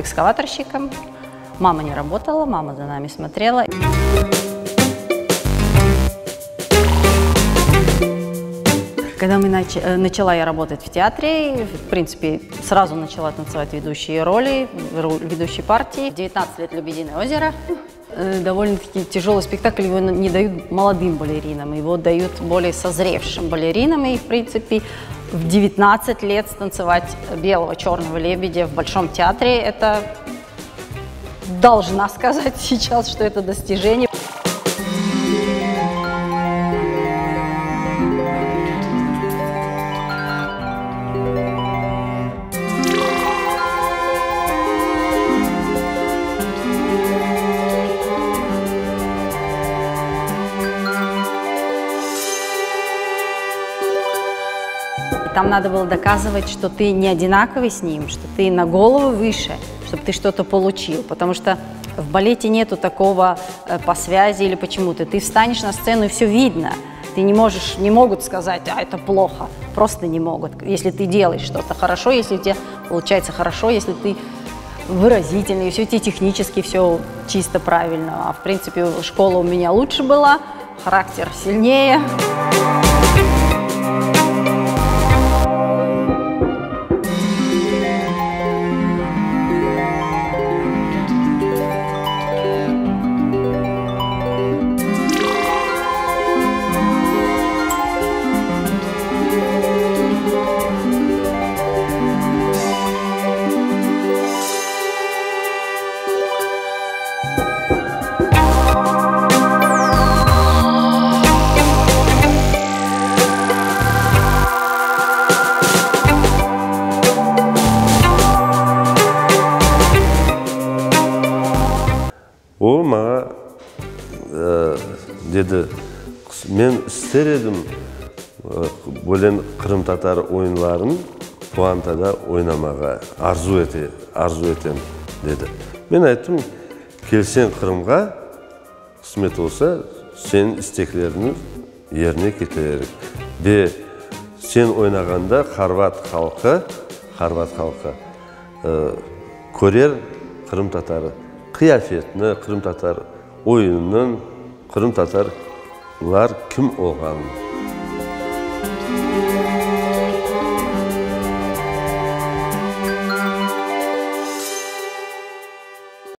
экскаваторщиком. Мама не работала, мама за нами смотрела. Когда начала я работать в театре, в принципе, сразу начала танцевать ведущие роли, ведущие партии. 19 лет «Лебединое озеро». Довольно-таки тяжелый спектакль, его не дают молодым балеринам, его дают более созревшим балеринам. И, в принципе, в 19 лет станцевать белого черного лебедя в Большом театре, это, должна сказать сейчас, что это достижение. Там надо было доказывать, что ты не одинаковый с ним, что ты на голову выше, чтобы ты что-то получил. Потому что в балете нету такого по связи или почему-то. Ты встанешь на сцену и все видно. Ты не могут сказать, а это плохо. Просто не могут. Если ты делаешь что-то хорошо, если у тебя получается хорошо, если ты выразительный, если у тебя технически все чисто правильно. А в принципе школа у меня лучше была, характер сильнее. О мага dedi, men ister edim bo'len Qrim tatar oyunlarini Puantada oynamaga arzu etem dedi. Men aytdim, kelsen Qrimga, qismet olsa senin isteklerini yerine getirerik. Ve sen oynaganda Xorvat halkı ko'rer Qrim tatarı kıyafetini, Qrim tatar oyununun, Qrim tatarlar kim olganını.